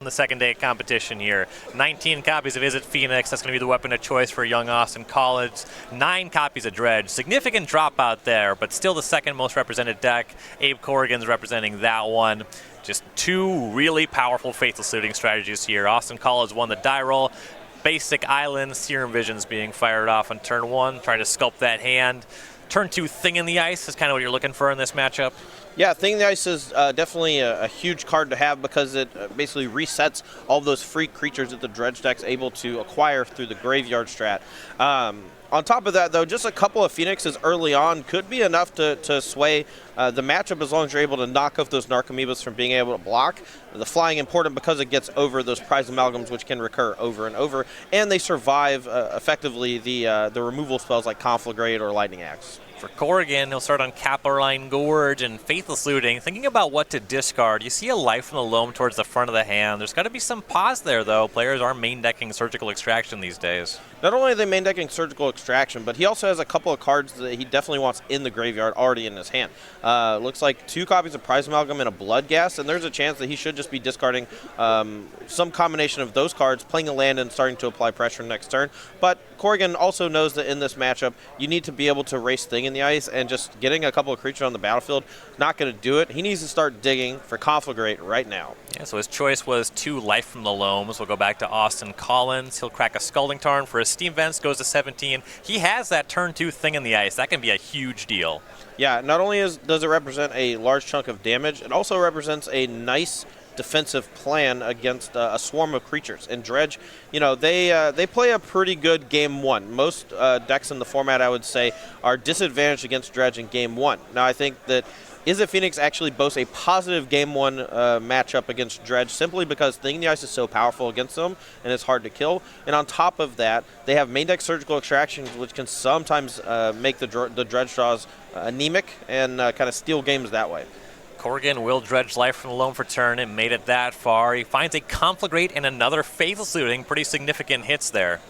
The second day of competition here. 19 copies of Izzet Phoenix, that's going to be the weapon of choice for young Austin College. 9 copies of Dredge. Significant dropout there, but still the second most represented deck. Abe Corrigan's representing that one. Just 2 really powerful Faithless Looting strategies here. Austin College won the die roll. Basic Island, Serum Visions being fired off on turn 1, trying to sculpt that hand. Turn 2, Thing in the Ice is kind of what you're looking for in this matchup. Yeah, Thing in the Ice is definitely a huge card to have because it basically resets all of those free creatures that the Dredge deck's able to acquire through the Graveyard strat. On top of that, though, just a couple of Phoenixes early on could be enough to sway the matchup as long as you're able to knock off those Narcomoebas from being able to block. The flying important because it gets over those prize amalgams, which can recur over and over, and they survive effectively the removal spells like Conflagrate or Lightning Axe. For Corrigan, he'll start on Capelline Gorge and Faithless Looting. Thinking about what to discard, you see a Life from the Loam towards the front of the hand. There's got to be some pause there, though. Players are main decking Surgical Extraction these days. Not only are they main decking Surgical Extraction, but he also has a couple of cards that he definitely wants in the graveyard already in his hand. Looks like 2 copies of Prize Amalgam and a Bloodghast, and there's a chance that he should just be discarding some combination of those cards, playing a land and starting to apply pressure next turn. But Corrigan also knows that in this matchup, you need to be able to race Thing in the Ice, and just getting a couple of creatures on the battlefield not going to do it. He needs to start digging for Conflagrate right now. Yeah, so his choice was 2 Life from the Loams. We'll go back to Austin Collins. He'll crack a Scalding Tarn for his Steam Vents, goes to 17. He has that turn 2 Thing in the Ice. That can be a huge deal. Yeah, not only does it represent a large chunk of damage, it also represents a nice defensive plan against a swarm of creatures. And Dredge, they play a pretty good game 1. Most decks in the format, I would say, are disadvantaged against Dredge in game 1. Now, I think that Izzet Phoenix actually boasts a positive game 1 matchup against Dredge simply because Thing in the Ice is so powerful against them and it's hard to kill. And on top of that, they have main deck Surgical Extractions, which can sometimes make the Dredge draws anemic and kind of steal games that way. Corrigan will Dredge Life from the Loam for turn and made it that far. He finds a Conflagrate and another Faithless Looting. Pretty significant hits there.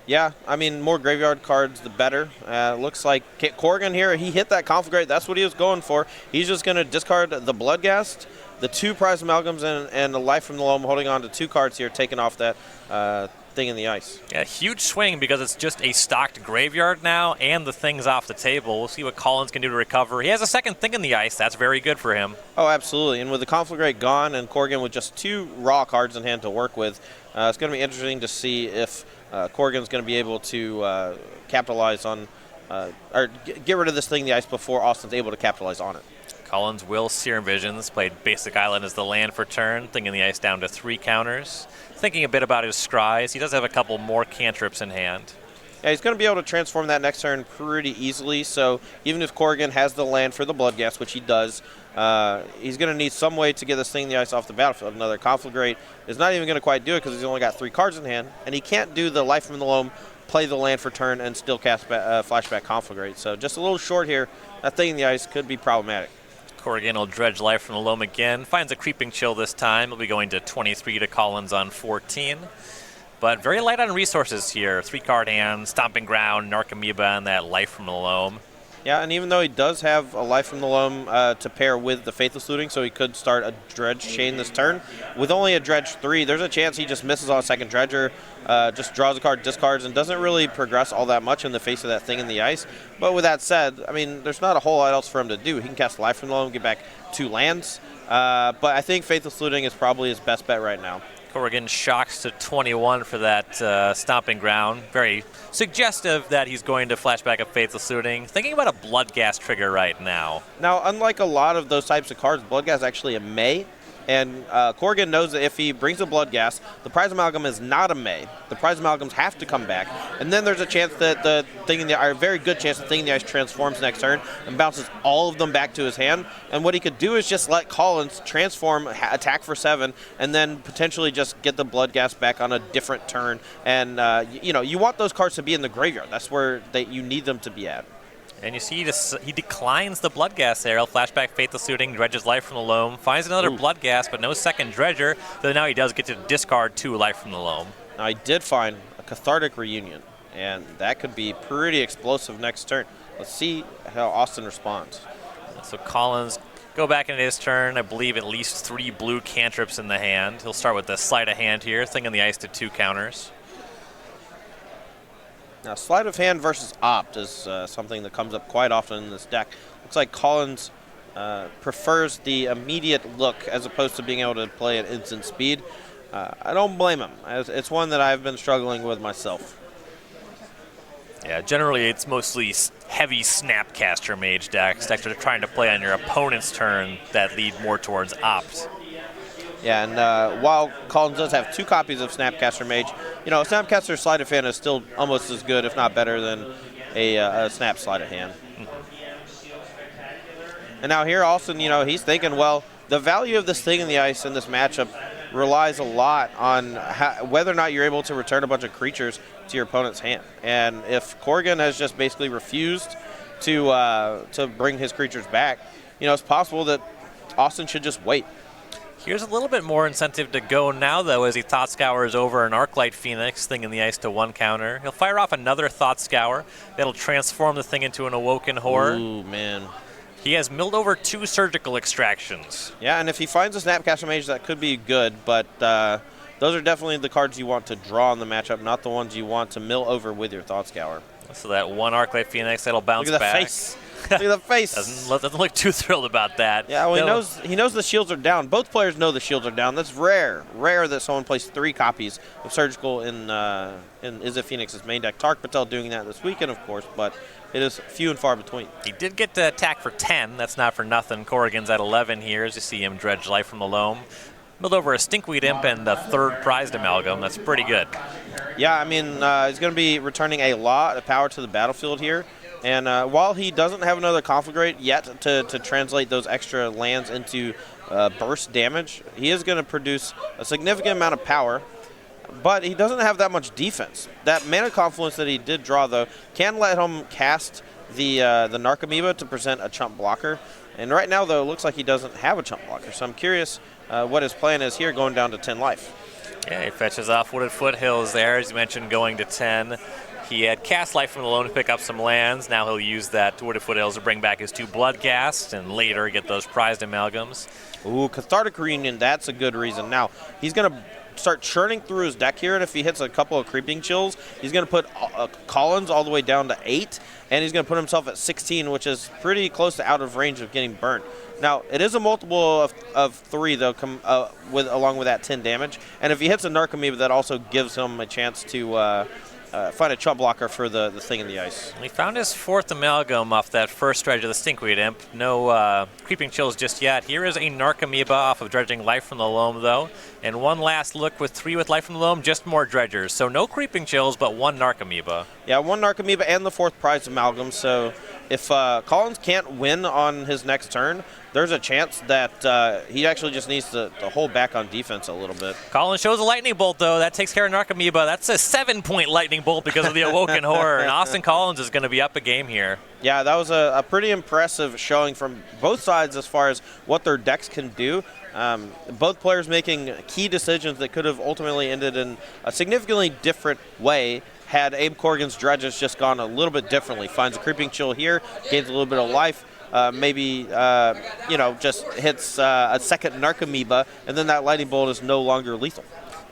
Yeah, I mean, more graveyard cards, the better. Looks like Corrigan here, he hit that Conflagrate. That's what he was going for. He's just going to discard the Bloodghast, the 2 Prize Amalgams, and the Life from the Loam, holding on to 2 cards here, taking off that Thing in the Ice. Yeah, huge swing because it's just a stocked graveyard now, and the Thing's off the table. We'll see what Collins can do to recover. He has a second Thing in the Ice. That's very good for him. Oh, absolutely. And with the Conflagrate gone and Corrigan with just 2 raw cards in hand to work with, it's going to be interesting to see if Corrigan's going to be able to capitalize on, or get rid of this Thing in the Ice before Austin's able to capitalize on it. Collins will Serum Visions, played Basic Island as the land for turn, Thing in the Ice down to 3 counters. Thinking a bit about his scries, he does have a couple more cantrips in hand. Yeah, he's going to be able to transform that next turn pretty easily, so even if Corrigan has the land for the Bloodghast, which he does, he's going to need some way to get this Thing in the Ice off the battlefield. Another Conflagrate is not even going to quite do it because he's only got 3 cards in hand, and he can't do the Life from the Loam, play the land for turn, and still cast Flashback Conflagrate. So just a little short here. That Thing in the Ice could be problematic. Corrigan will Dredge Life from the Loam again. Finds a Creeping Chill this time. He'll be going to 23 to Collins on 14. But very light on resources here. 3-card hand, Stomping Ground, Narcomoeba, and that Life from the Loam. Yeah, and even though he does have a Life from the Loam to pair with the Faithless Looting, so he could start a Dredge chain this turn, with only a Dredge 3, there's a chance he just misses on a second Dredger, just draws a card, discards, and doesn't really progress all that much in the face of that Thing in the Ice. But with that said, I mean, there's not a whole lot else for him to do. He can cast Life from the Loam, get back 2 lands, but I think Faithless Looting is probably his best bet right now. Corrigan shocks to 21 for that Stomping Ground. Very suggestive that he's going to flashback a Faithless Looting. Thinking about a Bloodghast trigger right now. Now, unlike a lot of those types of cards, Bloodghast is actually a May. And Corrigan knows that if he brings a Bloodghast, the Prize Amalgam is not a May. The Prize Amalgams have to come back. And then there's a chance that the Thing in the Ice, a very good chance the Thing in the Ice transforms next turn and bounces all of them back to his hand. And what he could do is just let Collins transform, attack for 7, and then potentially just get the Bloodghast back on a different turn. And, you want those cards to be in the graveyard. That's where you need them to be at. And you see he declines the Bloodghast there. He'll flashback Faithless Looting, Dredge's Life from the Loam, finds another Bloodghast, but no second Dredger. Though now he does get to discard 2 Life from the Loam. Now I did find a Cathartic Reunion, and that could be pretty explosive next turn. Let's see how Austin responds. So Collins Go back into his turn. I believe at least 3 blue cantrips in the hand. He'll start with the sleight of hand here, Thing in the Ice to 2 counters. Now, sleight of hand versus opt is something that comes up quite often in this deck. Looks like Collins prefers the immediate look as opposed to being able to play at instant speed. I don't blame him. It's one that I've been struggling with myself. Yeah, generally it's mostly heavy Snapcaster Mage decks that are trying to play on your opponent's turn that lead more towards opt. Yeah, and while Collins does have 2 copies of Snapcaster Mage, Snapcaster Sleight of Hand is still almost as good, if not better, than a Snap Sleight of Hand. And now here, Austin, he's thinking, well, the value of this Thing in the Ice in this matchup relies a lot on whether or not you're able to return a bunch of creatures to your opponent's hand. And if Corrigan has just basically refused to bring his creatures back, it's possible that Austin should just wait. Here's a little bit more incentive to go now, though, as he Thought Scours over an Arclight Phoenix, Thing in the Ice to 1 counter. He'll fire off another Thought Scour. That'll transform the thing into an Awoken Horror. Ooh, man. He has milled over 2 Surgical Extractions. Yeah, and if he finds a Snapcaster Mage, that could be good, but those are definitely the cards you want to draw in the matchup, not the ones you want to mill over with your Thought Scour. So that 1 Arclight Phoenix, that'll bounce back. Look at the face. Look at the face. Doesn't look too thrilled about that. Yeah, well, he knows the shields are down. Both players know the shields are down. That's rare. Rare that someone plays 3 copies of Surgical in Izzet Phoenix's main deck. Tark Patel doing that this weekend, of course, but it is few and far between. He did get to attack for 10. That's not for nothing. Corrigan's at 11 here as you see him dredge life from the loam. Milled over a Stinkweed Imp and the 3rd Prized Amalgam. That's pretty good. Yeah, I mean, he's going to be returning a lot of power to the battlefield here. And while he doesn't have another Conflagrate yet to translate those extra lands into burst damage, he is going to produce a significant amount of power. But he doesn't have that much defense. That Mana Confluence that he did draw, though, can let him cast the Narcomoeba to present a chump blocker. And right now, though, it looks like he doesn't have a chump blocker. So I'm curious what his plan is here going down to 10 life. Yeah, he fetches off Wooded Foothills there, as you mentioned, going to 10. He had cast life from the loam to pick up some lands. Now he'll use that Wooded Foothills to bring back his 2 Bloodghast and later get those Prized Amalgams. Ooh, Cathartic Reunion, that's a good reason. Now, he's going to start churning through his deck here, and if he hits a couple of Creeping Chills, he's going to put Collins all the way down to 8, and he's going to put himself at 16, which is pretty close to out of range of getting burnt. Now, it is a multiple of 3, though, along with that 10 damage, and if he hits a Narcomoeba, that also gives him a chance to find a chump blocker for the Thing in the Ice. He found his 4th Amalgam off that first dredge of the Stinkweed Imp. No Creeping Chills just yet. Here is a Narcomoeba off of dredging life from the loam, though. And one last look with 3 with life from the loam, just more dredgers. So no Creeping Chills, but 1 Narcomoeba. Yeah, 1 Narcomoeba and the 4th Prized Amalgam. So if Collins can't win on his next turn, there's a chance that he actually just needs to hold back on defense a little bit. Collins shows a Lightning Bolt, though. That takes care of Narcomoeba. That's a 7-point Lightning Bolt because of the Awoken Horror. And Austin Collins is going to be up a game here. Yeah, that was a pretty impressive showing from both sides as far as what their decks can do. Both players making key decisions that could have ultimately ended in a significantly different way had Abe Corrigan's dredges just gone a little bit differently. Finds a Creeping Chill here, gains a little bit of life, just hits a second Narcomoeba, and then that Lightning Bolt is no longer lethal.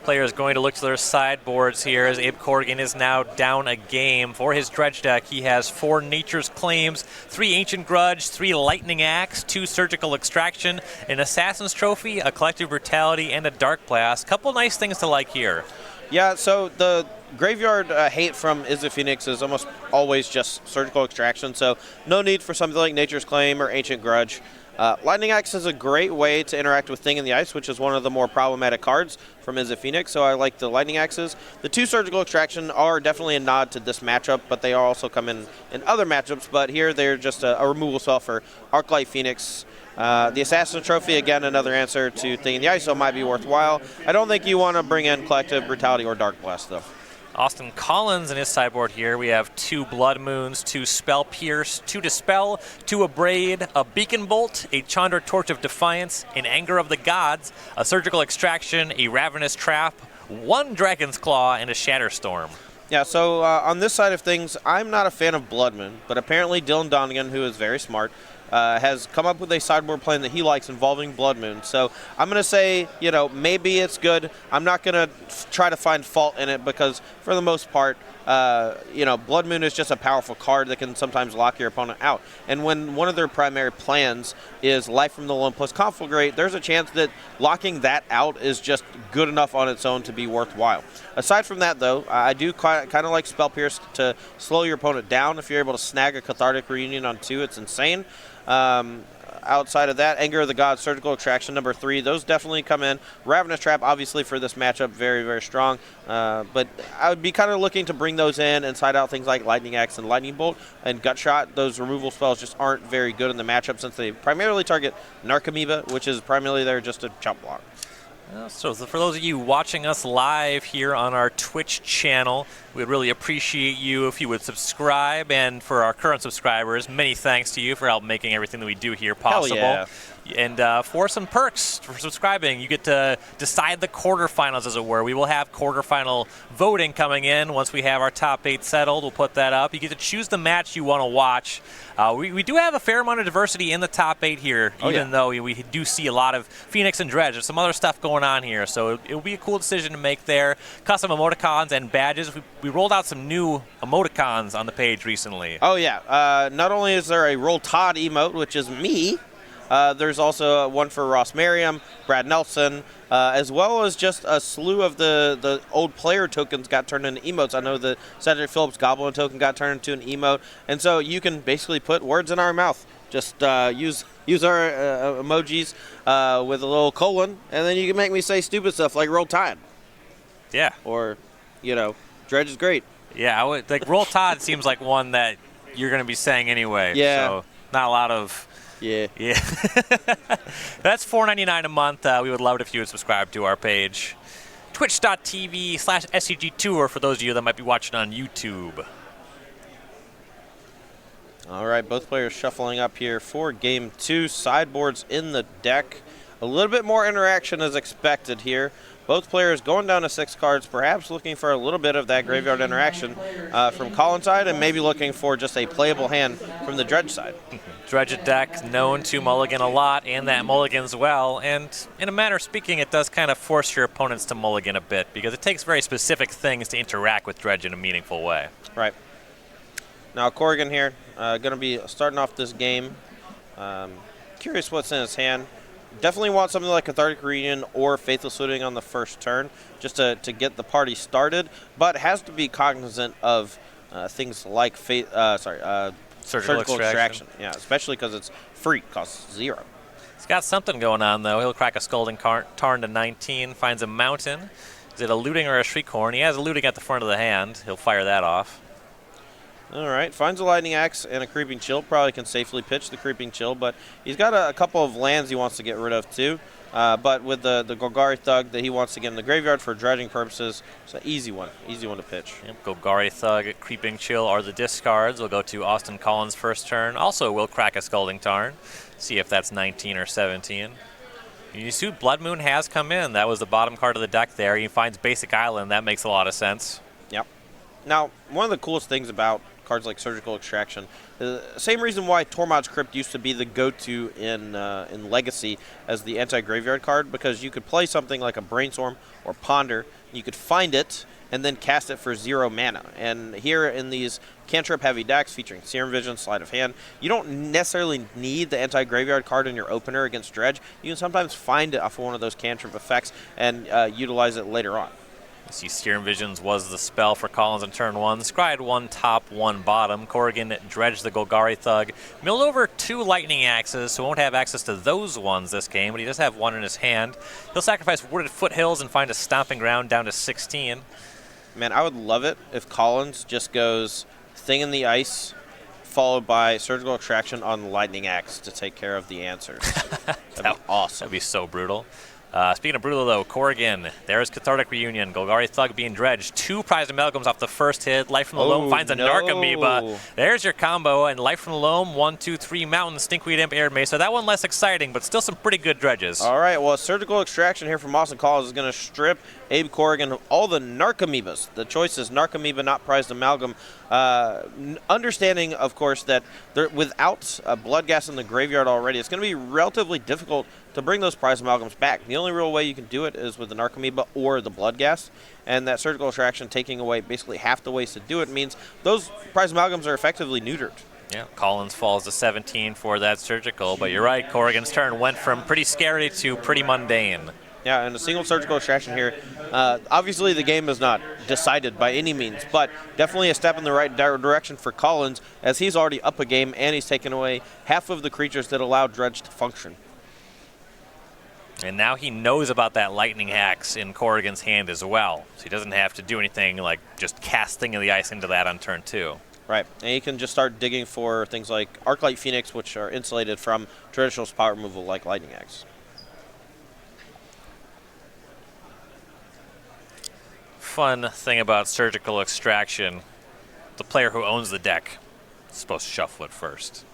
Players going to look to their sideboards here as Abe Corrigan is now down a game. For his dredge deck, he has 4 Nature's Claims, 3 Ancient Grudge, 3 Lightning Axe, 2 Surgical Extraction, an Assassin's Trophy, a Collective Brutality, and a Dark Blast. Couple nice things to like here. Yeah, so the graveyard hate from Izzet Phoenix is almost always just Surgical Extraction, so no need for something like Nature's Claim or Ancient Grudge. Lightning Axe is a great way to interact with Thing in the Ice, which is one of the more problematic cards from Izzet Phoenix, so I like the Lightning Axes. The 2 Surgical Extraction are definitely a nod to this matchup, but they also come in other matchups, but here they're just a removal spell for Arclight Phoenix. The Assassin Trophy, again, another answer to Thing in the Ice, so it might be worthwhile. I don't think you want to bring in Collective Brutality or Dark Blast, though. Austin Collins in his sideboard here. We have 2 Blood Moons, 2 Spell Pierce, 2 Dispel, 2 Abrade, a Beacon Bolt, a Chandra Torch of Defiance, an Anger of the Gods, a Surgical Extraction, a Ravenous Trap, 1 Dragon's Claw, and a Shatterstorm. Yeah, so on this side of things, I'm not a fan of Blood Moon, but apparently Dylan Donegan, who is very smart, has come up with a sideboard plan that he likes involving Blood Moon. So I'm going to say, maybe it's good. I'm not going to try to find fault in it because, for the most part, Blood Moon is just a powerful card that can sometimes lock your opponent out. And when one of their primary plans is Life from the Loam plus Conflagrate, there's a chance that locking that out is just good enough on its own to be worthwhile. Aside from that, though, I do kind of like Spell Pierce to slow your opponent down. If you're able to snag a Cathartic Reunion on 2, it's insane. Outside of that, Anger of the Gods, Surgical Extraction, number 3, those definitely come in. Ravenous Trap, obviously, for this matchup, very, very strong. But I would be kind of looking to bring those in and side out things like Lightning Axe and Lightning Bolt and Gut Shot. Those removal spells just aren't very good in the matchup since they primarily target Narcomoeba, which is primarily there just to chump block. So for those of you watching us live here on our Twitch channel, we'd really appreciate you if you would subscribe. And for our current subscribers, many thanks to you for help making everything that we do here possible. Hell yeah. And for some perks for subscribing, you get to decide the quarterfinals, as it were. We will have quarterfinal voting coming in once we have our top 8 settled. We'll put that up. You get to choose the match you want to watch. We do have a fair amount of diversity in the top 8 here, even though we do see a lot of Phoenix and Dredge. There's some other stuff going on here, so it'll be a cool decision to make there. Custom emoticons and badges. We rolled out some new emoticons on the page recently. Oh, yeah. Not only is there a Roll Todd emote, which is me, there's also one for Ross Merriam, Brad Nelson, as well as just a slew of the old player tokens got turned into emotes. I know the Cedric Phillips Goblin token got turned into an emote, and so you can basically put words in our mouth. Just use our emojis with a little colon, and then you can make me say stupid stuff like Roll Tide. Yeah. Or, Dredge is great. Yeah, Roll Tide seems like one that you're going to be saying anyway. Yeah. So not a lot of... Yeah. That's $4.99 a month. We would love it if you would subscribe to our page. Twitch.tv/SCG Tour for those of you that might be watching on YouTube. All right, both players shuffling up here for Game 2. Sideboards in the deck. A little bit more interaction as expected here. Both players going down to 6 cards, perhaps looking for a little bit of that graveyard interaction from Colin's side, and maybe looking for just a playable hand from the Dredge side. Dredge deck known to mulligan a lot, and that mulligans well. And in a manner of speaking, it does kind of force your opponents to mulligan a bit, because it takes very specific things to interact with Dredge in a meaningful way. Right. Now, Corrigan here, going to be starting off this game. Curious what's in his hand. Definitely want something like Cathartic Reunion or Faithless Looting on the first turn just to get the party started, but has to be cognizant of things like Surgical Extraction. Yeah, especially because it's free, costs 0. He's got something going on, though. He'll crack a Scalding Tarn to 19, finds a Mountain. Is it a Looting or a Shriekhorn? He has a Looting at the front of the hand. He'll fire that off. All right, finds a Lightning Axe and a Creeping Chill. Probably can safely pitch the Creeping Chill, but he's got a couple of lands he wants to get rid of too. But with the Golgari Thug that he wants to get in the graveyard for dredging purposes, it's an easy one to pitch. Yep, Golgari Thug, Creeping Chill are the discards. We'll go to Austin Collins' first turn. Also, we'll crack a Scalding Tarn. See if that's 19 or 17. You see Blood Moon has come in. That was the bottom card of the deck there. He finds Basic Island. That makes a lot of sense. Yep. Now, one of the coolest things about cards like Surgical Extraction, same reason why Tormod's Crypt used to be the go-to in Legacy as the anti-graveyard card, because you could play something like a Brainstorm or Ponder, you could find it and then cast it for 0 mana. And here in these cantrip-heavy decks featuring Serum Vision, Sleight of Hand, you don't necessarily need the anti-graveyard card in your opener against Dredge. You can sometimes find it off of one of those cantrip effects and utilize it later on. You see Serum Visions was the spell for Collins in turn 1. Scryed 1 top, 1 bottom. Corrigan dredged the Golgari Thug. Milled over 2 Lightning Axes, so won't have access to those ones this game, but he does have one in his hand. He'll sacrifice Wooded Foothills and find a Stomping Ground down to 16. Man, I would love it if Collins just goes Thing in the Ice, followed by Surgical Extraction on Lightning Axe to take care of the answers. That'd be awesome. That'd be so brutal. Speaking of brutal, though, Corrigan, there's Cathartic Reunion. Golgari Thug being dredged. 2 prize amalgams off the first hit. Life from the Loam finds a Narcomoeba. There's your combo. And Life from the Loam, 1, 2, 3, Mountain, Stinkweed Imp, Air Mesa. That one less exciting, but still some pretty good dredges. All right, well, Surgical Extraction here from Austin Collins is going to strip Abe Corrigan of all the Narcomoebas. The choice is Narcomoeba, not prized amalgam. Understanding, of course, that without Blood Gas in the graveyard already, it's going to be relatively difficult to bring those prize amalgams back. The only real way you can do it is with the Narcomoeba or the Blood Gas, and that Surgical Extraction taking away basically half the ways to do it means those prize amalgams are effectively neutered. Yeah, Collins falls to 17 for that Surgical, but you're right, Corrigan's turn went from pretty scary to pretty mundane. Yeah, and a single Surgical Extraction here. Obviously, the game is not decided by any means, but definitely a step in the right direction for Collins, as he's already up a game and he's taken away half of the creatures that allow Dredge to function. And now he knows about that Lightning Axe in Corrigan's hand as well, so he doesn't have to do anything like just cast Thing of the Ice into that on turn 2. Right, and he can just start digging for things like Arclight Phoenix, which are insulated from traditional power removal like Lightning Axe. Fun thing about Surgical Extraction, the player who owns the deck is supposed to shuffle it first.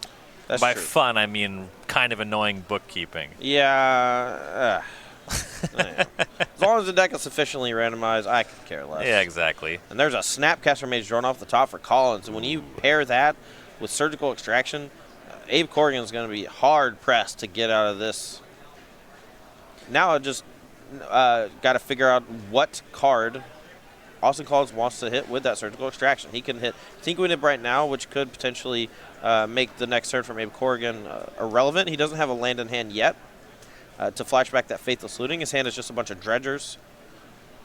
That's By true. fun, I mean kind of annoying bookkeeping. Yeah. As long as the deck is sufficiently randomized, I could care less. Yeah, exactly. And there's a Snapcaster Mage drawn off the top for Collins, and when you pair that with Surgical Extraction, Abe Corrigan is going to be hard-pressed to get out of this. Now I just got to figure out what card Austin Collins wants to hit with that Surgical Extraction. He can hit Stinkweed Imp right now, which could potentially make the next turn from Abe Corrigan irrelevant. He doesn't have a land in hand yet to flashback that Faithless Looting. His hand is just a bunch of dredgers.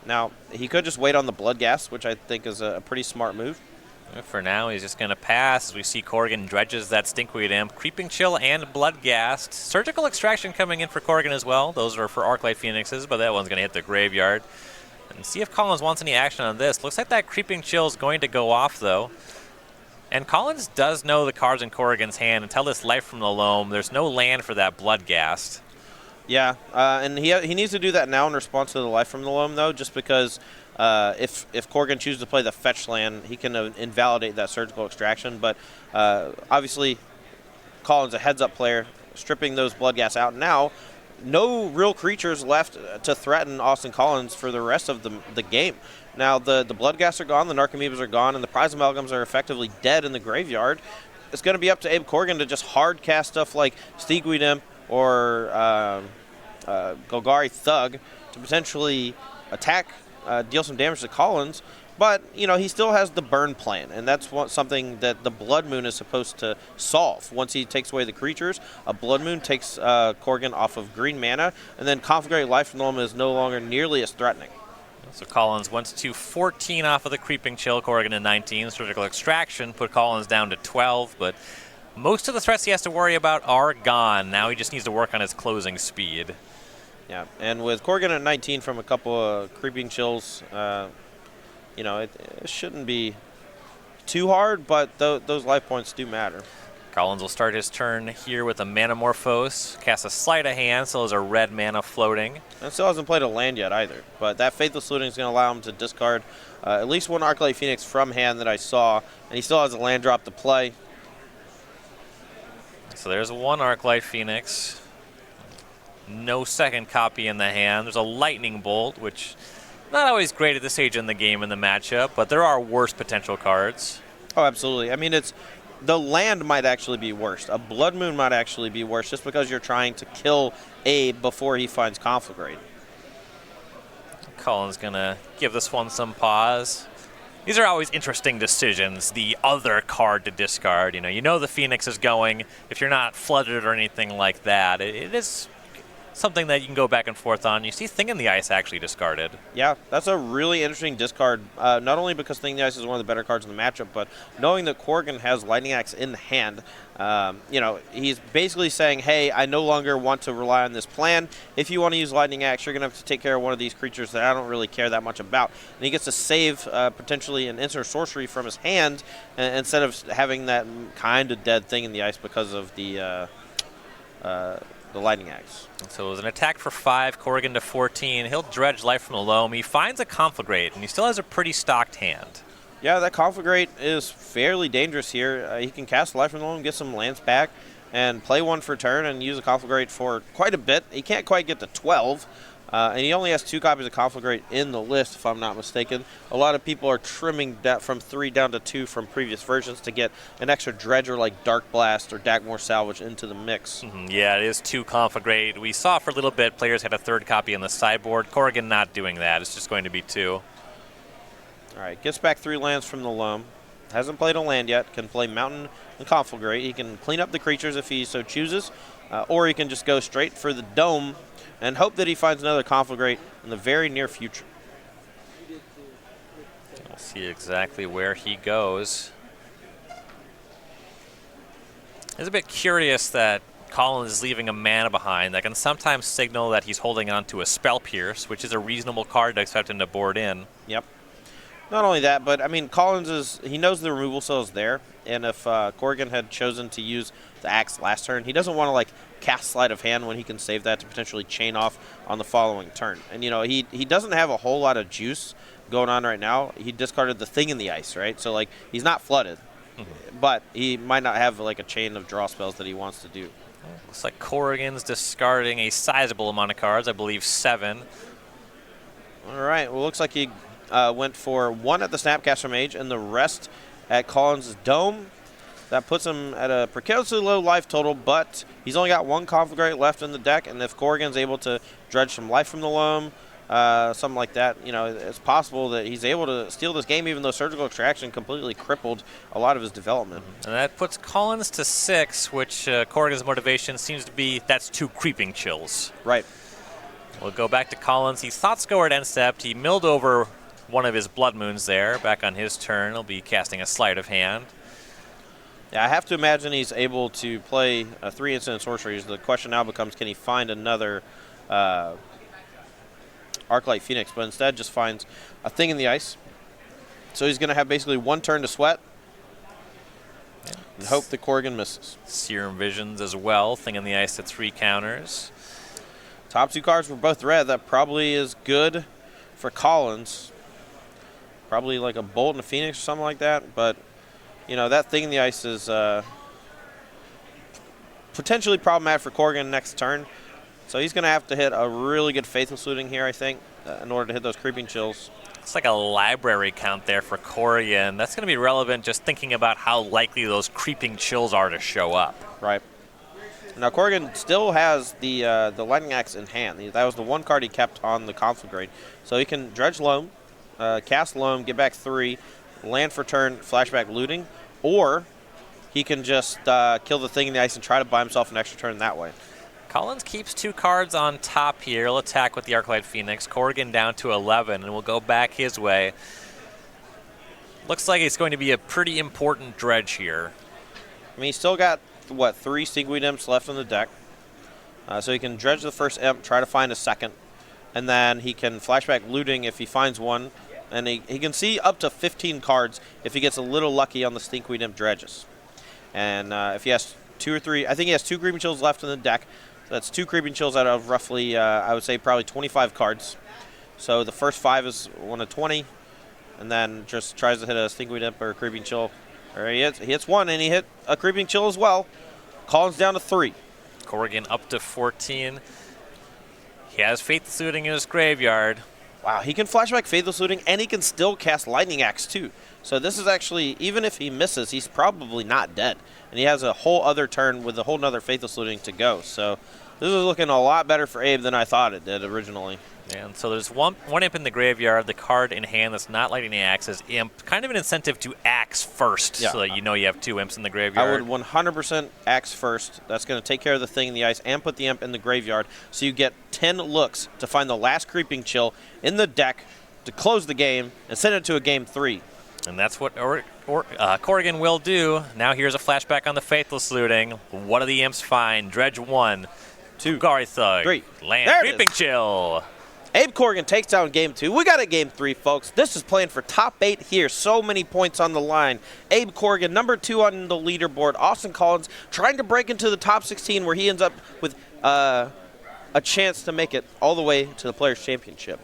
Now, he could just wait on the Blood Gas, which I think is a pretty smart move. For now, he's just going to pass as we see Corrigan dredges that Stinkweed Imp. Creeping Chill and Blood Gas. Surgical Extraction coming in for Corrigan as well. Those are for Arclight Phoenixes, but that one's going to hit the graveyard. And see if Collins wants any action on this. Looks like that Creeping Chill is going to go off, though. And Collins does know the cards in Corrigan's hand. Until this Life from the Loam, there's no land for that Blood Gas. Yeah, and he needs to do that now in response to the Life from the Loam, though, just because if Corrigan chooses to play the fetch land, he can invalidate that Surgical Extraction. But obviously, Collins a heads-up player, stripping those Blood Gas out now. No real creatures left to threaten Austin Collins for the rest of the game. Now, the Blood Gas are gone, the Narcomoebas are gone, and the prize amalgams are effectively dead in the graveyard. It's going to be up to Abe Corrigan to just hard cast stuff like Stinkweed Imp or Golgari Thug to potentially attack, deal some damage to Collins. But, you know, he still has the burn plan, and that's something that the Blood Moon is supposed to solve. Once he takes away the creatures, a Blood Moon takes Corrigan off of green mana, and then Conflagrate Life from the Loam is no longer nearly as threatening. So Collins went to 14 off of the Creeping Chill, Corrigan to 19. Surgical Extraction put Collins down to 12, but most of the threats he has to worry about are gone. Now he just needs to work on his closing speed. Yeah, and with Corrigan at 19 from a couple of Creeping Chills, you know, it shouldn't be too hard, but those life points do matter. Collins will start his turn here with a Manamorphose, cast a Sleight of Hand, so there's a red mana floating. And still hasn't played a land yet either, but that Faithless Looting is going to allow him to discard at least one Arclight Phoenix from hand that I saw, and he still has a land drop to play. So there's one Arclight Phoenix. No second copy in the hand. There's a Lightning Bolt, which not always great at this stage in the game in the matchup, but there are worse potential cards. Oh, absolutely. I mean, the land might actually be worse. A Blood Moon might actually be worse just because you're trying to kill Abe before he finds Conflagrate. Collins going to give this one some pause. These are always interesting decisions, the other card to discard. You know the Phoenix is going. If you're not flooded or anything like that, it is something that you can go back and forth on. You see Thing in the Ice actually discarded. Yeah, that's a really interesting discard, not only because Thing in the Ice is one of the better cards in the matchup, but knowing that Corrigan has Lightning Axe in hand, you know, he's basically saying, hey, I no longer want to rely on this plan. If you want to use Lightning Axe, you're going to have to take care of one of these creatures that I don't really care that much about. And he gets to save potentially an instant sorcery from his hand instead of having that kind of dead Thing in the Ice because of the the Lightning Axe. So it was an attack for 5, Corrigan to 14. He'll dredge Life from the Loam. He finds a Conflagrate, and he still has a pretty stocked hand. Yeah, that Conflagrate is fairly dangerous here. He can cast Life from the Loam, get some lands back, and play one for turn and use a Conflagrate for quite a bit. He can't quite get to 12, and he only has 2 copies of Conflagrate in the list, if I'm not mistaken. A lot of people are trimming that from 3 down to 2 from previous versions to get an extra dredger like Dark Blast or Dagmor Salvage into the mix. Yeah, it is 2 Conflagrate. We saw for a little bit players had a 3rd copy on the sideboard. Corrigan not doing that. It's just going to be 2. All right, gets back 3 lands from the Loam. Hasn't played a land yet. Can play Mountain and Conflagrate. He can clean up the creatures if he so chooses, or he can just go straight for the Dome and hope that he finds another Conflagrate in the very near future. We'll see exactly where he goes. It's a bit curious that Collins is leaving a mana behind. That can sometimes signal that he's holding on to a Spell Pierce, which is a reasonable card to expect him to board in. Yep. Not only that, but I mean, Collins he knows the removal cell is there, and if Corrigan had chosen to use the axe last turn, he doesn't want to like cast Sleight of Hand when he can save that to potentially chain off on the following turn. And you know, he doesn't have a whole lot of juice going on right now. He discarded the Thing in the Ice, right? So like he's not flooded, but he might not have like a chain of draw spells that he wants to do. Looks like Corrigan's discarding a sizable amount of cards, I believe 7. All right, well, looks like he went for 1 at the Snapcaster Mage and the rest at Collins' Dome. That puts him at a precariously low life total, but he's only got 1 Conflagrate left in the deck, and if Corrigan's able to dredge some Life from the Loam, something like that, you know, it's possible that he's able to steal this game, even though Surgical Extraction completely crippled a lot of his development. And that puts Collins to 6, which Corrigan's motivation seems to be that's 2 Creeping Chills. Right. We'll go back to Collins. He thought scored end stepped. He milled over one of his Blood Moons there. Back on his turn, he'll be casting a Sleight of Hand. Yeah, I have to imagine he's able to play 3 instant sorceries. The question now becomes, can he find another Arclight Phoenix? But instead just finds a Thing in the Ice. So he's going to have basically 1 turn to sweat and hope that Corrigan misses. Serum Visions as well. Thing in the Ice at 3 counters. Top 2 cards were both red. That probably is good for Collins. Probably like a Bolt and a Phoenix or something like that. But, you know, that Thing in the Ice is potentially problematic for Corrigan next turn. So he's going to have to hit a really good Faithless Looting here, I think, in order to hit those Creeping Chills. It's like a library count there for Corrigan. That's going to be relevant just thinking about how likely those Creeping Chills are to show up. Right. Now, Corrigan still has the Lightning Axe in hand. That was the 1 card he kept on the Conflagrate. So he can dredge Loam, cast Loam, get back 3, land for turn, flashback Looting, or he can just kill the Thing in the Ice and try to buy himself an extra turn that way. Collins keeps 2 cards on top here. He'll attack with the Arclight Phoenix. Corrigan down to 11, and will go back his way. Looks like it's going to be a pretty important dredge here. I mean, he's still got, what, 3 Stinkweed Imps left in the deck. So he can dredge the first imp, try to find a second, and then he can flashback Looting if he finds one. And he can see up to 15 cards if he gets a little lucky on the Stinkweed Imp dredges. And if he has 2 or 3, I think he has 2 Creeping Chills left in the deck. So that's 2 Creeping Chills out of roughly, I would say, probably 25 cards. So the first 5 is 1 of 20, and then just tries to hit a Stinkweed Imp or a Creeping Chill. Or he hits 1, and he hit a Creeping Chill as well. Collins down to 3. Corrigan up to 14. He has Faithless Looting in his graveyard. Wow, he can flashback Faithless Looting, and he can still cast Lightning Axe too. So this is actually, even if he misses, he's probably not dead. And he has a whole other turn with a whole nother Faithless Looting to go. So this is looking a lot better for Abe than I thought it did originally. And so there's one imp in the graveyard. The card in hand that's not Lightning Axe is imp. Kind of an incentive to axe first, so that you know you have 2 imps in the graveyard. I would 100% axe first. That's going to take care of the Thing in the Ice and put the imp in the graveyard. So you get 10 looks to find the last Creeping Chill in the deck to close the game and send it to a game 3. And that's what Corrigan will do. Now here's a flashback on the Faithless Looting. What do the imps find? Dredge 1, 2, Garthug, 3, land, Creeping Chill. Abe Corrigan takes down game 2. We got a game 3, folks. This is playing for top 8 here. So many points on the line. Abe Corrigan, number 2 on the leaderboard. Austin Collins trying to break into the top 16 where he ends up with a chance to make it all the way to the Players' Championship.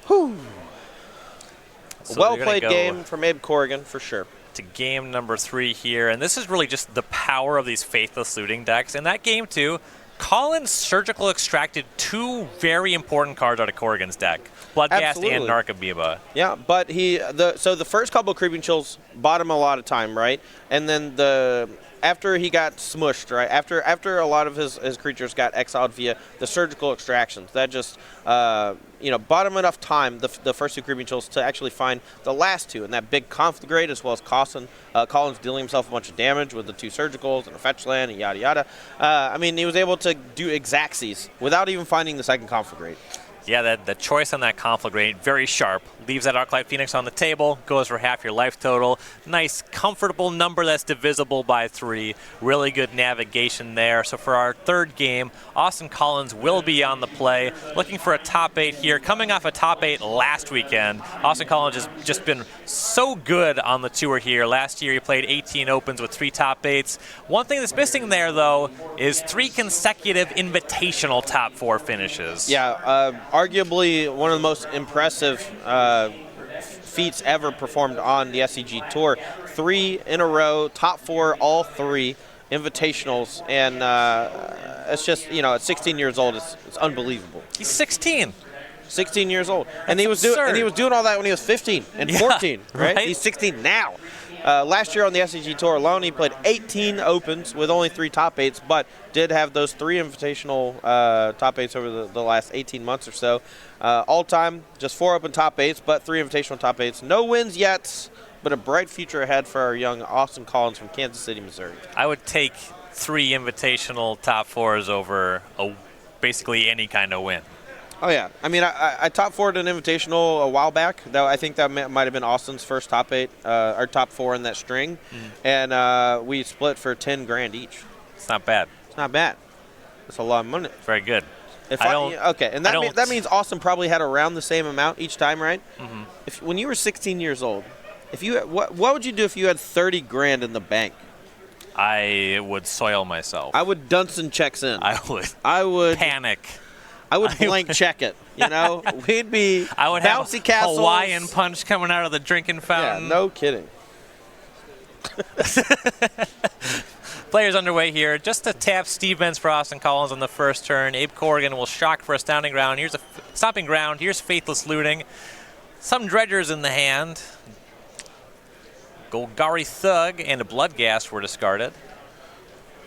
Whew. So Well-played game from Abe Corrigan, for sure. To game number 3 here, and this is really just the power of these Faithless Looting decks. In that game, too, Collins Surgical extracted 2 very important cards out of Corrigan's deck, Bloodghast and Narcomoeba. Yeah, but so the first couple of Creeping Chills bought him a lot of time, right? And then after he got smushed, right? After a lot of his creatures got exiled via the surgical extractions, that just bought him enough time, the first 2 Creeping Chills, to actually find the last 2, and that big Conflagrate, as well as Collins dealing himself a bunch of damage with the 2 surgicals and a fetch land and yada yada. He was able to do Xaxes without even finding the second Conflagrate. Yeah, the choice on that Conflagrate, very sharp. Leaves that Arclight Phoenix on the table, goes for half your life total. Nice, comfortable number that's divisible by 3. Really good navigation there. So for our 3rd game, Austin Collins will be on the play. Looking for a top 8 here. Coming off a top 8 last weekend. Austin Collins has just been so good on the tour here. Last year he played 18 opens with 3 top 8s. One thing that's missing there, though, is 3 consecutive invitational top 4 finishes. Yeah, arguably one of the most impressive feats ever performed on the SCG Tour. 3 in a row, top 4, all 3 invitationals, and it's just, at 16 years old, it's unbelievable. He's 16. 16 years old, That's and he was doing all that when he was 15 and 14, right? He's 16 now. Last year on the SCG Tour alone, he played 18 opens with only 3 top 8s, but did have those 3 invitational top 8s over the last 18 months or so. All time, just 4 open top 8s, but 3 invitational top 8s. No wins yet, but a bright future ahead for our young Austin Collins from Kansas City, Missouri. I would take 3 invitational top 4s over basically any kind of win. Oh, yeah. I top 4'd an invitational a while back. I think that might have been Austin's first top 8, or top 4 in that string. And we split for $10,000 each. It's not bad. It's not bad. It's a lot of money. Very good. And that means Austin probably had around the same amount each time, right? Mm-hmm. When you were 16 years old, what would you do if you had $30,000 in the bank? I would soil myself. I would Dunson checks in. I would panic. I would blank check it. We'd be I would bouncy have castles. Hawaiian punch coming out of the drinking fountain. Yeah, no kidding. Players underway here. Just to tap Steve Benz for Austin Collins on the first turn. Abe Corrigan will shock for a Stomping Ground. Here's a Stomping Ground. Here's Faithless Looting. Some Dredgers in the hand. Golgari Thug and a Bloodghast were discarded.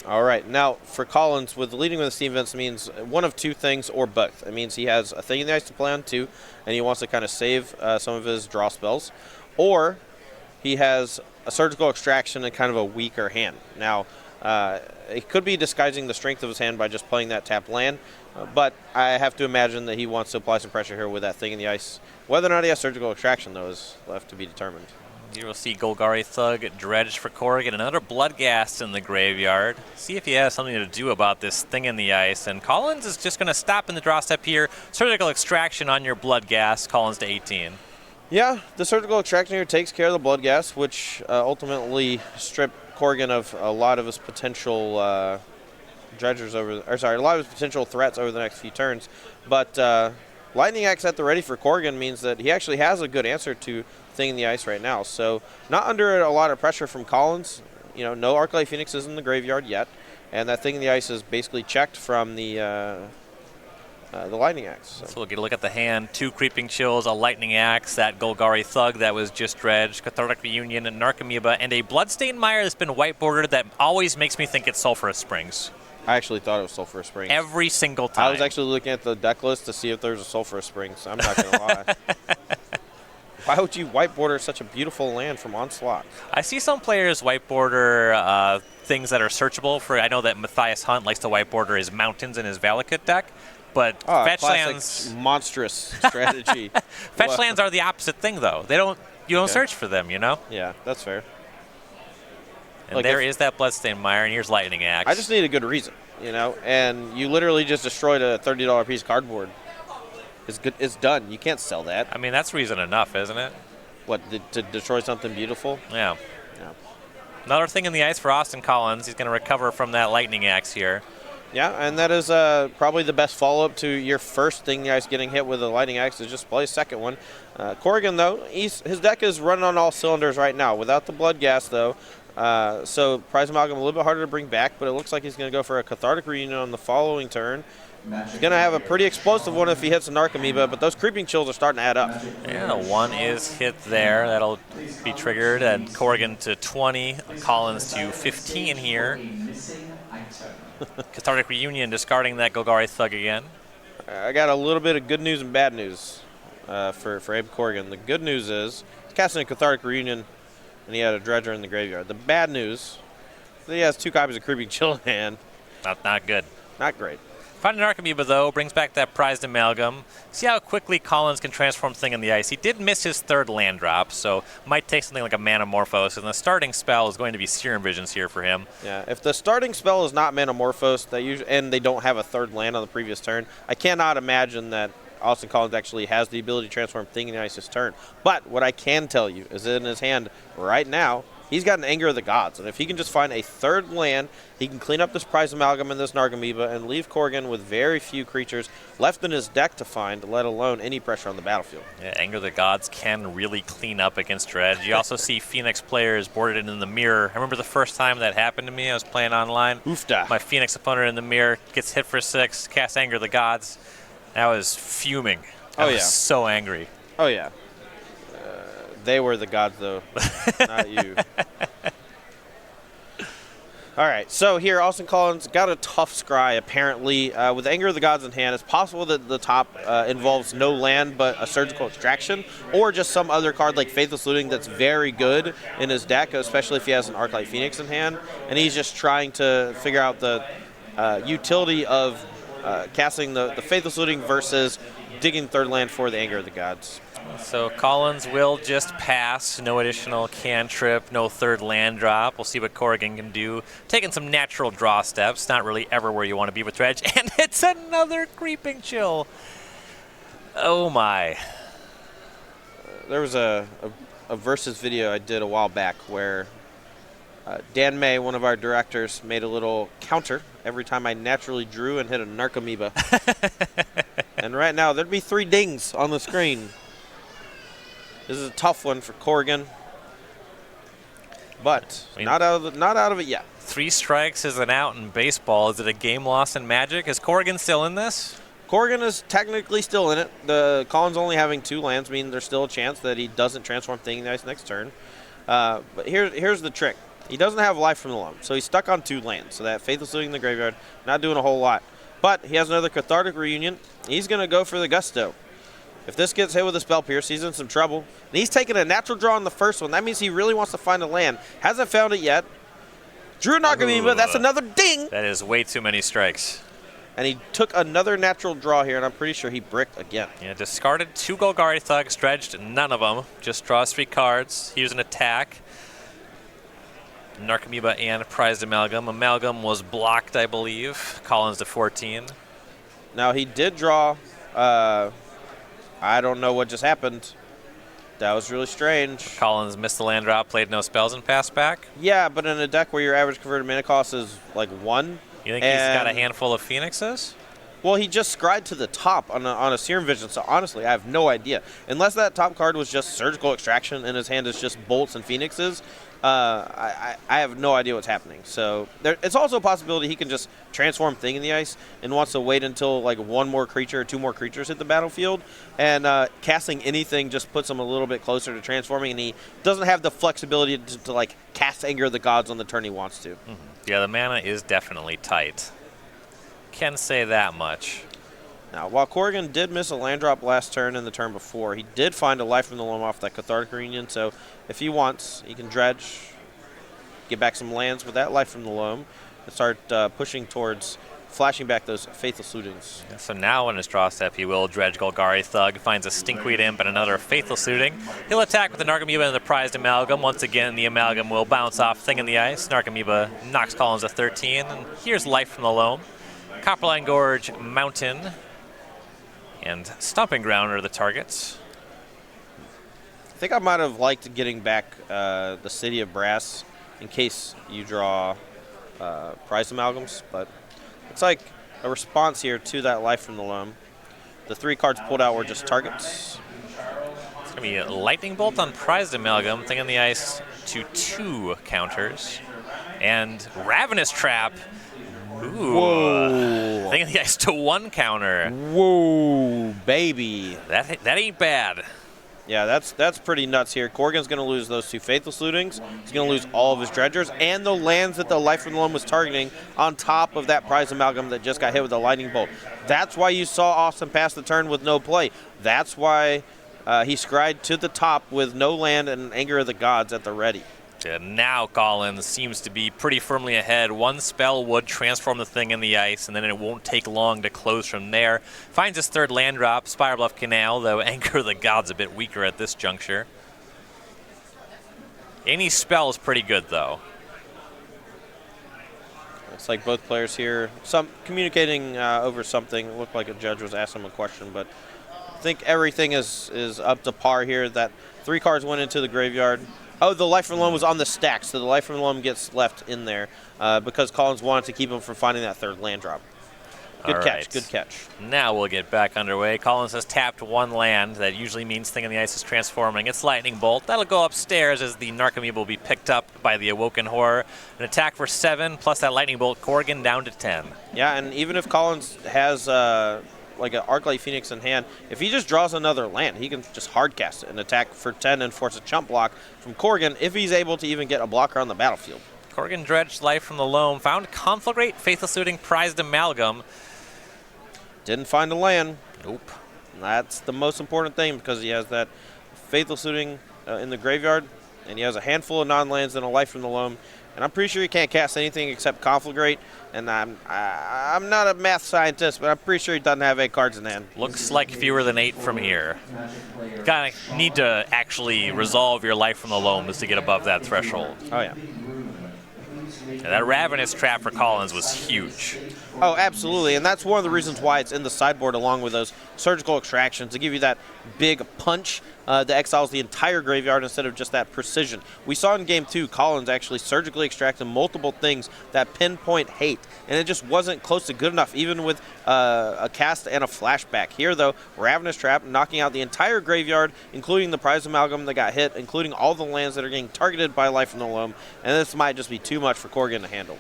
All right. Now, for Collins, leading with the Steve Benz means one of 2 things or both. It means he has a Thing in the Ice to play on 2, and he wants to kind of save some of his draw spells. Or he has a Surgical Extraction and kind of a weaker hand. Now, it could be disguising the strength of his hand by just playing that tapped land, but I have to imagine that he wants to apply some pressure here with that Thing in the Ice. Whether or not he has Surgical Extraction, though, is left to be determined. You will see Golgari Thug dredged for Corrigan. Another Bloodghast in the graveyard. See if he has something to do about this Thing in the Ice. And Collins is just going to stop in the draw step here. Surgical Extraction on your Bloodghast. Collins to 18. Yeah, the Surgical Extraction here takes care of the Bloodghast, which ultimately stripped Corrigan of a lot of his potential a lot of his potential threats over the next few turns. But Lightning Axe at the ready for Corrigan means that he actually has a good answer to Thing in the Ice right now. So not under a lot of pressure from Collins. No Arclight Phoenix is in the graveyard yet, and that Thing in the Ice is basically checked from the Lightning Axe. So we'll get a look at the hand. 2 Creeping Chills, a Lightning Axe, that Golgari Thug that was just dredged, Cathartic Reunion, and Narcomoeba, and a Bloodstained Mire that's been white-bordered that always makes me think it's Sulphurous Springs. I actually thought it was Sulphurous Springs. Every single time. I was actually looking at the deck list to see if there's a Sulphurous Springs. I'm not going to lie. Why would you white border such a beautiful land from Onslaught? I see some players white border things that are searchable. I know that Matthias Hunt likes to white border his mountains in his Valakut deck, but fetch lands, monstrous strategy. Fetch lands are the opposite thing, though. You don't search for them, Yeah, that's fair. And there is that Bloodstained Mire, and here's Lightning Axe. I just need a good reason, and you literally just destroyed a $30 piece of cardboard. It's done. You can't sell that. That's reason enough, isn't it? What, to destroy something beautiful? Yeah. Another thing in the ice for Austin Collins. He's going to recover from that lightning axe here. Yeah, and that is probably the best follow-up to your first thing, guys, getting hit with a lightning axe is just play a second one. Corrigan, though, his deck is running on all cylinders right now. Without the blood gas, though, so Prize Amalgam a little bit harder to bring back, but it looks like he's going to go for a Cathartic Reunion on the following turn. He's going to have a pretty explosive one if he hits a Narcomoeba, but those Creeping Chills are starting to add up. Yeah, one is hit there. That'll be triggered, and Corrigan to 20, Collins to 15 here. Cathartic Reunion discarding that Golgari Thug again. I got a little bit of good news and bad news for Abe Corrigan. The good news is he's casting a Cathartic Reunion, and he had a Dredger in the graveyard. The bad news is that he has 2 copies of Creeping Chill in hand. Not good. Not great. Finding Narcomoeba, though, brings back that prized Amalgam. See how quickly Collins can transform Thing in the Ice. He did miss his 3rd land drop, so might take something like a Manamorphose, and the starting spell is going to be Serum Visions here for him. Yeah, if the starting spell is not Manamorphose, and they don't have a 3rd land on the previous turn, I cannot imagine that Austin Collins actually has the ability to transform Thing in the Ice this turn. But what I can tell you is in his hand right now, he's got an Anger of the Gods, and if he can just find a 3rd land, he can clean up this Prize Amalgam and this Narcomoeba and leave Corrigan with very few creatures left in his deck to find, let alone any pressure on the battlefield. Yeah, Anger of the Gods can really clean up against Dredge. You also see Phoenix players boarded in the mirror. I remember the first time that happened to me. I was playing online. Oofda. My Phoenix opponent in the mirror gets hit for 6, casts Anger of the Gods. I was fuming. I was so angry. Oh, yeah. They were the gods, though, not you. All right, so here, Austin Collins got a tough scry, apparently. With Anger of the Gods in hand, it's possible that the top involves no land but a Surgical Extraction, or just some other card like Faithless Looting that's very good in his deck, especially if he has an Arclight Phoenix in hand. And he's just trying to figure out the utility of casting the Faithless Looting versus digging 3rd land for the Anger of the Gods. So Collins will just pass. No additional cantrip, no 3rd land drop. We'll see what Corrigan can do. Taking some natural draw steps. Not really ever where you want to be with Dredge. And it's another Creeping Chill. Oh, my. There was a Versus video I did a while back where Dan May, one of our directors, made a little counter every time I naturally drew and hit a Narcomoeba. And right now, there'd be 3 dings on the screen. This is a tough one for Corrigan, but not out of it yet. 3 strikes is an out in baseball. Is it a game lost in Magic? Is Corrigan still in this? Corrigan is technically still in it. The Collins only having 2 lands means there's still a chance that he doesn't transform Thing in the Ice next turn. But here's the trick. He doesn't have Life from the Loam, so he's stuck on 2 lands. So that Faithless Looting in the graveyard, not doing a whole lot. But he has another Cathartic Reunion. He's going to go for the Gusto. If this gets hit with a Spell Pierce, he's in some trouble. And he's taking a natural draw on the first one. That means he really wants to find a land. Hasn't found it yet. Drew a Narcomoeba. That's another ding. That is way too many strikes. And he took another natural draw here, and I'm pretty sure he bricked again. Yeah, discarded 2 Golgari Thugs, dredged none of them. Just draws 3 cards. He was an attack. Narcomoeba and Prized Amalgam. Amalgam was blocked, I believe. Collins to 14. Now, he did draw... I don't know what just happened. That was really strange. Collins missed the land drop, played no spells, and passed back. Yeah, but in a deck where your average converted mana cost is like 1. You think he's got a handful of Phoenixes? Well, he just scried to the top on a Serum Vision, so honestly, I have no idea. Unless that top card was just Surgical Extraction and his hand is just Bolts and Phoenixes, I have no idea what's happening. So it's also a possibility he can just transform Thing in the Ice and wants to wait until like 1 more creature or 2 more creatures hit the battlefield. And casting anything just puts him a little bit closer to transforming, and he doesn't have the flexibility to like cast Anger of the Gods on the turn he wants to. Mm-hmm. Yeah, the mana is definitely tight. Can say that much. Now, while Corrigan did miss a land drop last turn and the turn before, he did find a Life from the Loam off that Cathartic Reunion, so if he wants, he can dredge, get back some lands with that Life from the Loam, and start pushing towards flashing back those Faithless Lootings. Yeah, so now in his draw step, he will dredge Golgari Thug, finds a Stinkweed Imp and another Faithless Looting. He'll attack with the Narcomoeba and the Prized Amalgam. Once again, the Amalgam will bounce off Thing in the Ice. Narcomoeba knocks Collins to 13, and here's Life from the Loam. Copperline Gorge, Mountain, and Stomping Ground are the targets. I think I might have liked getting back the City of Brass in case you draw prize amalgams. But it's like a response here to that Life from the Loam. The 3 cards pulled out were just targets. It's going to be a Lightning Bolt on Prized Amalgam, Thing in the Ice to 2 counters. And Ravenous Trap. Ooh. Whoa. Thing in the Ice to 1 counter. Whoa, baby. That ain't bad. Yeah, that's pretty nuts here. Corrigan's going to lose those 2 Faithless Lootings. He's going to lose all of his Dredgers and the lands that the Life from the Loam was targeting on top of that Prize Amalgam that just got hit with the Lightning Bolt. That's why you saw Austin pass the turn with no play. That's why he scryed to the top with no land and Anger of the Gods at the ready. And now Collins seems to be pretty firmly ahead. 1 spell would transform the Thing in the Ice, and then it won't take long to close from there. Finds his 3rd land drop, Spirebluff Canal, though Anger of the Gods a bit weaker at this juncture. Any spell is pretty good, though. Looks like both players here, some communicating over something. It looked like a judge was asking him a question, but I think everything is up to par here. That 3 cards went into the graveyard. Oh, the Life from the Loam was on the stack, so the Life from the Loam gets left in there because Collins wanted to keep him from finding that 3rd land drop. Good catch, good catch. Now we'll get back underway. Collins has tapped 1 land. That usually means Thing in the Ice is transforming. It's Lightning Bolt. That'll go upstairs as the Narcomoeba will be picked up by the Awoken Horror. An attack for 7, plus that Lightning Bolt. Corrigan down to 10. Yeah, and even if Collins has like an Arclight Phoenix in hand, if he just draws another land, he can just hard cast it and attack for 10 and force a chump block from Corrigan if he's able to even get a blocker on the battlefield. Corrigan dredged Life from the Loam, found Conflagrate, Faithless Looting, Prized Amalgam. Didn't find a land. Nope. That's the most important thing because he has that Faithless Looting in the graveyard, and he has a handful of non-lands and a Life from the Loam. And I'm pretty sure he can't cast anything except Conflagrate. And I'm not a math scientist, but I'm pretty sure he doesn't have 8 cards in hand. Looks like fewer than 8 from here. Kind of need to actually resolve your Life from the Loam just to get above that threshold. Oh, yeah. And that Ravenous Trap for Collins was huge. Oh, absolutely, and that's one of the reasons why it's in the sideboard along with those Surgical Extractions, to give you that big punch that exiles the entire graveyard instead of just that precision. We saw in Game 2, Collins actually surgically extracted multiple things that pinpoint hate, and it just wasn't close to good enough, even with a cast and a flashback. Here, though, Ravenous Trap knocking out the entire graveyard, including the Prize Amalgam that got hit, including all the lands that are getting targeted by Life from the Loam, and this might just be too much for Corrigan to handle.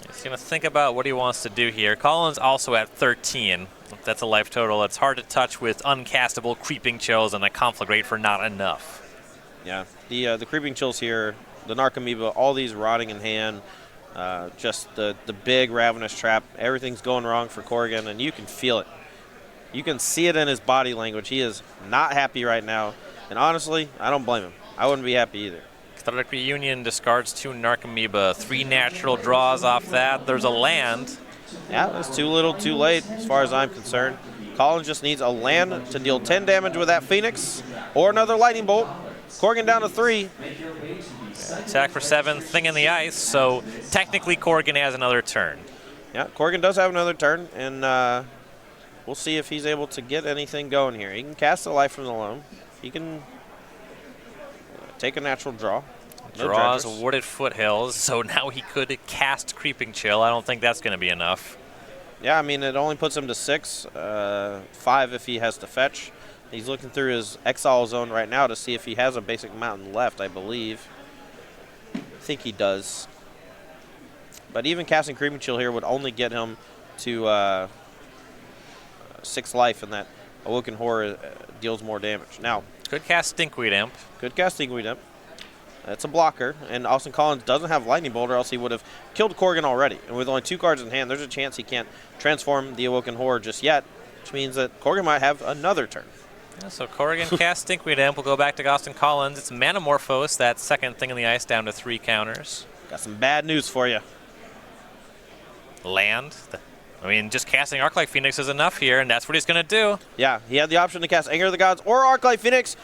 He's going to think about what he wants to do here. Collins also at 13. That's a life total. It's hard to touch with uncastable Creeping Chills and a Conflagrate for not enough. Yeah, the Creeping Chills here, the Narcomoeba, all these rotting in hand, just the big Ravenous Trap. Everything's going wrong for Corrigan, and you can feel it. You can see it in his body language. He is not happy right now, and honestly, I don't blame him. I wouldn't be happy either. Cathartic Reunion discards 2 Narcomoeba. 3 natural draws off that. There's a land. Yeah, it's too little, too late, as far as I'm concerned. Collins just needs a land to deal 10 damage with that Phoenix, or another Lightning Bolt. Corrigan down to 3. Attack for 7, Thing in the Ice, so technically Corrigan has another turn. Yeah, Corrigan does have another turn, and we'll see if he's able to get anything going here. He can cast a Life from the Loam. He can take a natural draw. No Draws Dredgers. Wooded Foothills, so now he could cast Creeping Chill. I don't think that's going to be enough. Yeah, I mean, it only puts him to 6, 5 if he has to fetch. He's looking through his exile zone right now to see if he has a basic mountain left, I believe. I think he does. But even casting Creeping Chill here would only get him to 6 life, and that Awoken Horror deals more damage. Now, Could cast Stinkweed Imp. could cast Stinkweed Imp. It's a blocker, and Austin Collins doesn't have Lightning Bolt, or else he would have killed Corrigan already. And with only 2 cards in hand, there's a chance he can't transform the Awoken Horror just yet, which means that Corrigan might have another turn. Yeah, so Corrigan casts Stinkweed Imp. We'll go back to Austin Collins. It's Manamorphose, that second Thing in the Ice, down to 3 counters. Got some bad news for you. Land. I mean, just casting Arclight Phoenix is enough here, and that's what he's going to do. Yeah, he had the option to cast Anger of the Gods or Arclight Phoenix.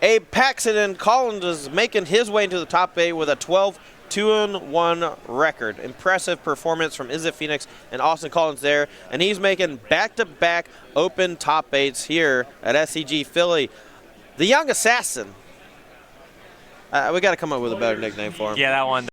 Abe Paxton Collins is making his way into the top 8 with a 12-2-1 record. Impressive performance from Izzet Phoenix and Austin Collins there. And he's making back-to-back open top 8s here at SCG Philly. The Young Assassin. We got to come up with a better nickname for him. Yeah, that one